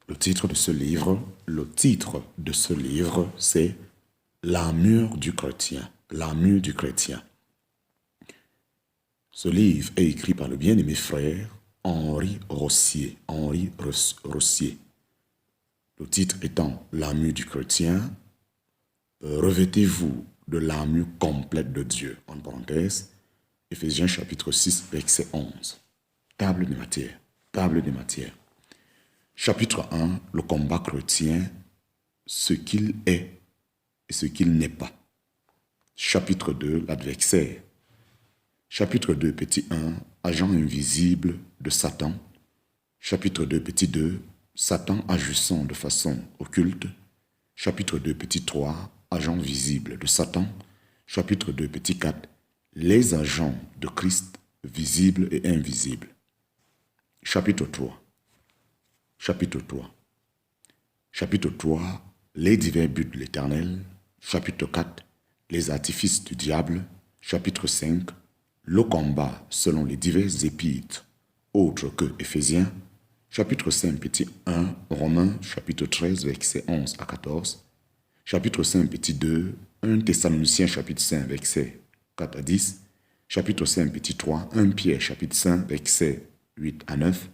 Le titre de ce livre, c'est L'armure du chrétien. L'armure du chrétien. Ce livre est écrit par le bien-aimé frère Henri Rossier. Le titre étant L'armure du chrétien, revêtez-vous de l'armure complète de Dieu. En parenthèse, Éphésiens chapitre 6, verset 11. Table des matières. Table des matières. Chapitre 1, le combat chrétien, ce qu'il est et ce qu'il n'est pas. Chapitre 2, l'adversaire. Chapitre 2, petit 1, agent invisible de Satan. Chapitre 2, petit 2, Satan agissant de façon occulte. Chapitre 2, petit 3, agent visible de Satan. Chapitre 2, petit 4, les agents de Christ visibles et invisibles. Chapitre 3. Chapitre 3. Chapitre 3, les divers buts de l'Éternel. Chapitre 4, les artifices du diable. Chapitre 5, le combat selon les divers épîtres, autres que Éphésiens. Chapitre 5, petit 1, Romains, chapitre 13, versets 11 à 14. Chapitre 5, petit 2, 1 Thessaloniciens, chapitre 5, versets 4 à 10. Chapitre 5, petit 3, 1 Pierre, chapitre 5, versets 8 à 9.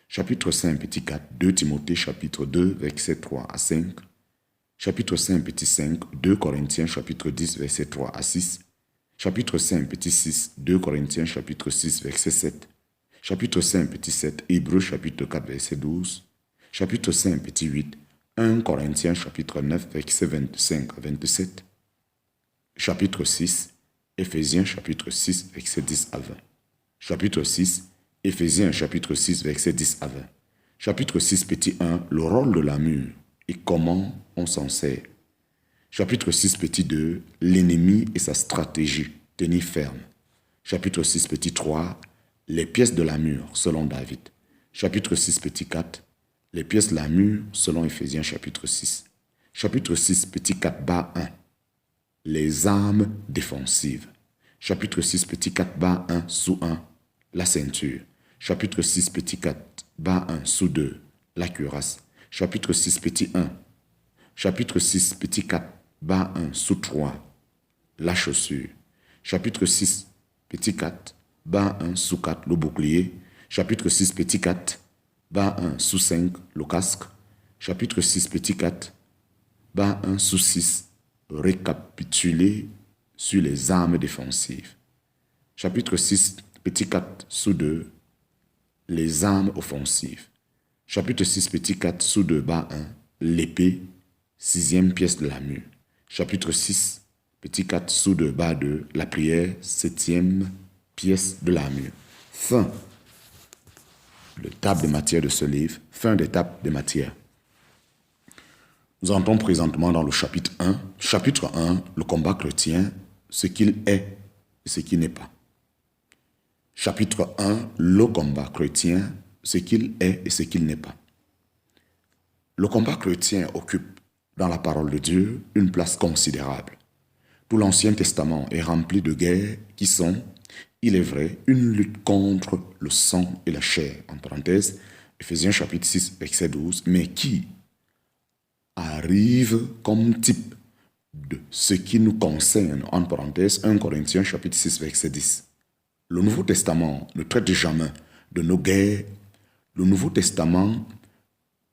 Chapitre 5, petit 4, 2 Timothée, chapitre 2, versets 3 à 5. Chapitre 5, petit 5, 2 Corinthiens, chapitre 10, versets 3 à 6. Chapitre 5, petit 6, 2 Corinthiens, chapitre 6, verset 7. Chapitre 5, petit 7, Hébreux, chapitre 4, verset 12. Chapitre 5, petit 8, 1 Corinthiens, chapitre 9, verset 25 à 27. Chapitre 6, Éphésiens, chapitre 6, verset 10 à 20. Chapitre 6, Éphésiens, chapitre 6, verset 10 à 20. Chapitre 6, petit 1, le rôle de l'armure et comment on s'en sert. Chapitre 6, petit 2, l'ennemi et sa stratégie, tenir ferme. Chapitre 6, petit 3, les pièces de l'armure selon David. Chapitre 6, petit 4, les pièces de l'armure selon Éphésiens, chapitre 6. Chapitre 6, petit 4, bas 1, les armes défensives. Chapitre 6, petit 4, bas 1, sous 1, la ceinture. Chapitre 6, petit 4, bas 1, sous 2, la cuirasse. Chapitre 6, petit 1. Chapitre 6, petit 4, bas 1, sous 3, la chaussure. Chapitre 6, petit 4, bas 1, sous 4, le bouclier. Chapitre 6, petit 4, bas 1, sous 5, le casque. Chapitre 6, petit 4, bas 1, sous 6, récapituler sur les armes défensives. Chapitre 6, petit 4, sous 2, les armes offensives. Chapitre 6, petit 4, sous 2, bas 1, l'épée, sixième pièce de l'armure. Chapitre 6, petit 4, sous 2, bas 2, la prière, septième pièce de l'armure. Fin de table de matière de ce livre, fin des tables de matière. Nous entrons présentement dans le chapitre 1. Chapitre 1, le combat chrétien, ce qu'il est et ce qu'il n'est pas. Chapitre 1, le combat chrétien, ce qu'il est et ce qu'il n'est pas. Le combat chrétien occupe dans la parole de Dieu une place considérable. Tout l'Ancien Testament est rempli de guerres qui sont, il est vrai, une lutte contre le sang et la chair, en parenthèse, Éphésiens chapitre 6, verset 12, mais qui arrive comme type de ce qui nous concerne, en parenthèse, 1 Corinthiens chapitre 6, verset 10. Le Nouveau Testament ne traite jamais de nos guerres. Le Nouveau Testament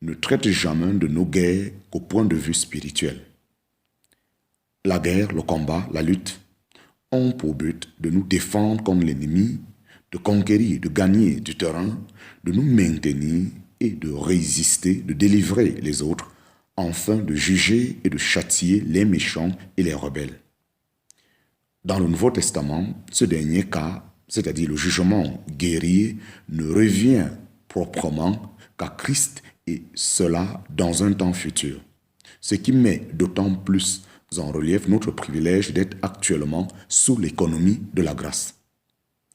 ne traite jamais de nos guerres qu'au point de vue spirituel. La guerre, le combat, la lutte ont pour but de nous défendre contre l'ennemi, de conquérir, de gagner du terrain, de nous maintenir et de résister, de délivrer les autres, enfin de juger et de châtier les méchants et les rebelles. Dans le Nouveau Testament, ce dernier cas, c'est-à-dire le jugement guerrier, ne revient proprement qu'à Christ et cela dans un temps futur. Ce qui met d'autant plus en relief notre privilège d'être actuellement sous l'économie de la grâce.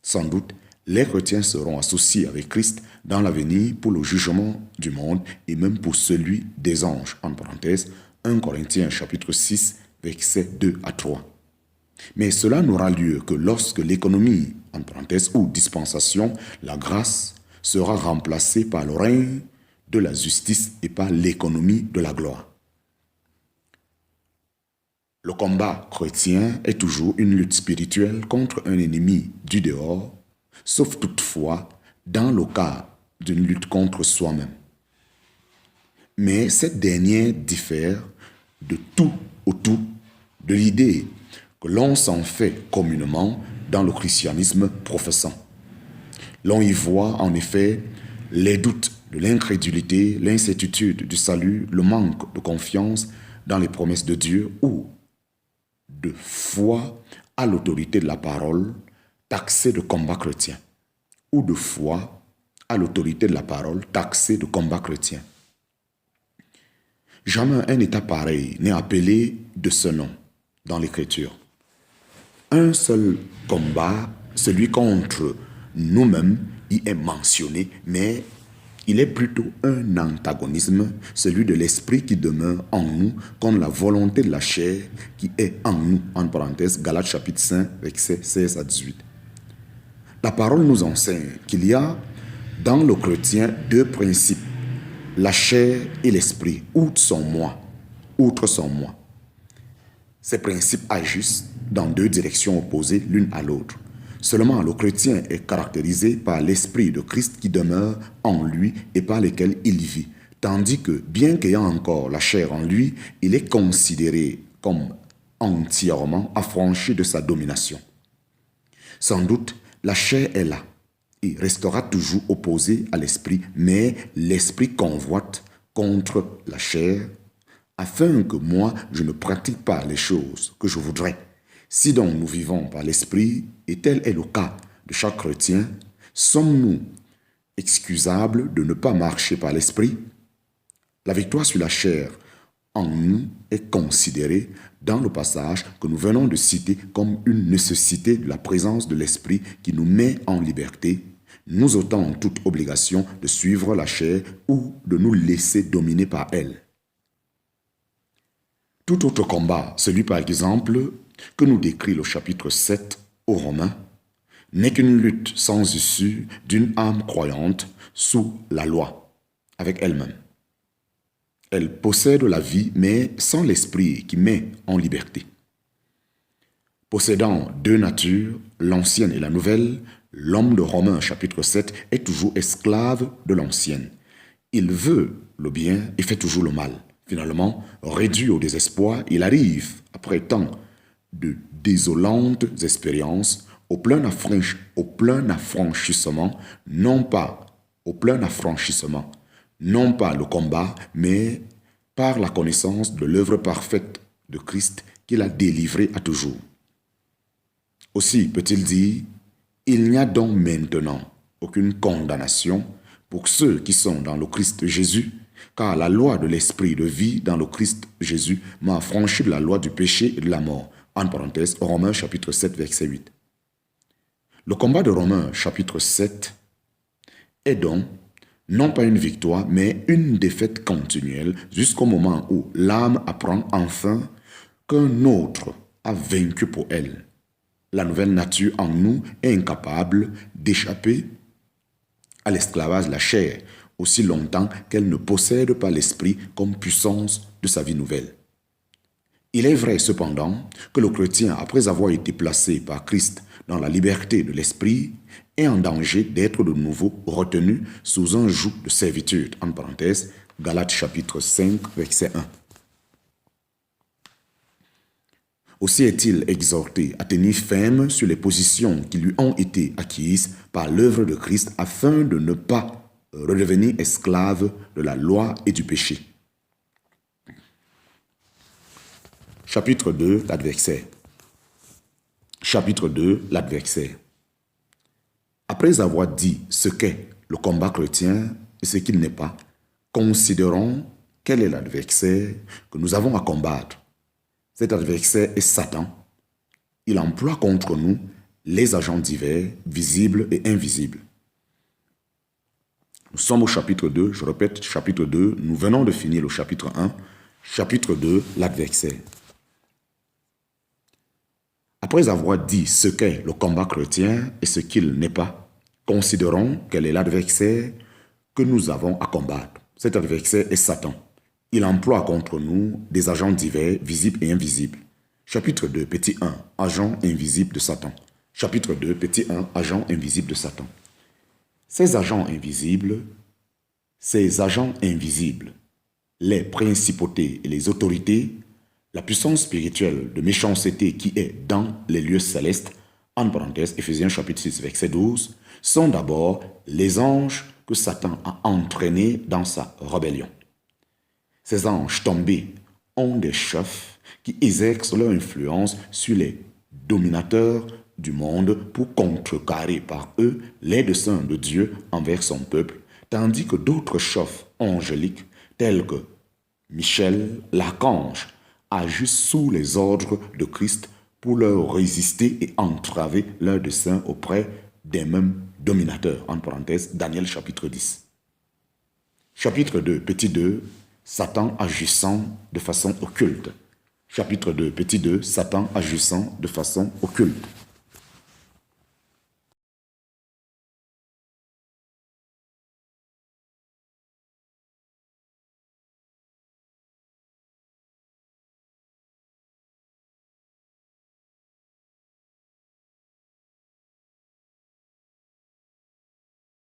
Sans doute, les chrétiens seront associés avec Christ dans l'avenir pour le jugement du monde et même pour celui des anges, en parenthèse, 1 Corinthiens chapitre 6, versets 2 à 3. Mais cela n'aura lieu que lorsque l'économie, en parenthèse, ou dispensation, la grâce, sera remplacée par le règne de la justice et par l'économie de la gloire. Le combat chrétien est toujours une lutte spirituelle contre un ennemi du dehors, sauf toutefois dans le cas d'une lutte contre soi-même. Mais cette dernière diffère de tout au tout de l'idée que l'on s'en fait communément dans le christianisme professant. L'on y voit en effet les doutes de l'incrédulité, l'incertitude du salut, le manque de confiance dans les promesses de Dieu ou de foi à l'autorité de la parole taxée de combat chrétien, ou de foi à l'autorité de la parole taxée de combat chrétien. Jamais un état pareil n'est appelé de ce nom dans l'Écriture. Un seul combat, celui contre nous-mêmes, y est mentionné, mais il est plutôt un antagonisme, celui de l'esprit qui demeure en nous, contre la volonté de la chair qui est en nous. En parenthèse, Galates chapitre 5, versets 16 à 18. La parole nous enseigne qu'il y a dans le chrétien deux principes, la chair et l'esprit, outre son moi. Ces principes agissent dans deux directions opposées l'une à l'autre. Seulement, le chrétien est caractérisé par l'esprit de Christ qui demeure en lui et par lequel il vit. Tandis que, bien qu'ayant encore la chair en lui, il est considéré comme entièrement affranchi de sa domination. Sans doute, la chair est là et restera toujours opposée à l'esprit, mais l'esprit convoite contre la chair afin que moi, je ne pratique pas les choses que je voudrais. Si donc nous vivons par l'esprit, et tel est le cas de chaque chrétien, sommes-nous excusables de ne pas marcher par l'esprit? La victoire sur la chair en nous est considérée dans le passage que nous venons de citer comme une nécessité de la présence de l'esprit qui nous met en liberté, nous ôtant toute obligation de suivre la chair ou de nous laisser dominer par elle. Tout autre combat, celui par exemple que nous décrit le chapitre 7 aux Romains, n'est qu'une lutte sans issue d'une âme croyante sous la loi, avec elle-même. Elle possède la vie, mais sans l'esprit qui met en liberté. Possédant deux natures, l'ancienne et la nouvelle, l'homme de Romains chapitre 7 est toujours esclave de l'ancienne. Il veut le bien et fait toujours le mal. Finalement, réduit au désespoir, il arrive, après tant de désolantes expériences, au plein affranchissement, non pas le combat, mais par la connaissance de l'œuvre parfaite de Christ qu'il a délivré à toujours. Aussi peut-il dire, il n'y a donc maintenant aucune condamnation pour ceux qui sont dans le Christ Jésus, car la loi de l'esprit de vie dans le Christ Jésus m'a affranchi de la loi du péché et de la mort. En parenthèse, Romains chapitre 7, verset 8. Le combat de Romains chapitre 7 est donc non pas une victoire, mais une défaite continuelle jusqu'au moment où l'âme apprend enfin qu'un autre a vaincu pour elle. La nouvelle nature en nous est incapable d'échapper à l'esclavage de la chair, aussi longtemps qu'elle ne possède pas l'esprit comme puissance de sa vie nouvelle. Il est vrai cependant que le chrétien, après avoir été placé par Christ dans la liberté de l'esprit, est en danger d'être de nouveau retenu sous un joug de servitude. En parenthèse, Galates chapitre 5, verset 1. Aussi est-il exhorté à tenir ferme sur les positions qui lui ont été acquises par l'œuvre de Christ afin de ne pas redevenir esclave de la loi et du péché. Chapitre 2, l'adversaire. Chapitre 2, l'adversaire. Après avoir dit ce qu'est le combat chrétien et ce qu'il n'est pas, considérons quel est l'adversaire que nous avons à combattre. Cet adversaire est Satan. Il emploie contre nous les agents divers, visibles et invisibles. Nous sommes au chapitre 2, je répète, chapitre 2, nous venons de finir le chapitre 1, chapitre 2, l'adversaire. Après avoir dit ce qu'est le combat chrétien et ce qu'il n'est pas, considérons quel est l'adversaire que nous avons à combattre. Cet adversaire est Satan. Il emploie contre nous des agents divers, visibles et invisibles. Chapitre 2, petit 1, agent invisible de Satan. Chapitre 2, petit 1, agent invisible de Satan. Ces agents invisibles, les principautés et les autorités, la puissance spirituelle de méchanceté qui est dans les lieux célestes, en parenthèse, Éphésiens chapitre 6, verset 12, sont d'abord les anges que Satan a entraînés dans sa rébellion. Ces anges tombés ont des chefs qui exercent leur influence sur les dominateurs du monde pour contrecarrer par eux les desseins de Dieu envers son peuple, tandis que d'autres chefs angéliques, tels que Michel, l'archange, agissent sous les ordres de Christ pour leur résister et entraver leurs desseins auprès des mêmes dominateurs. En parenthèse, Daniel chapitre 10. Chapitre 2, petit 2, Satan agissant de façon occulte. Chapitre 2, petit 2, Satan agissant de façon occulte.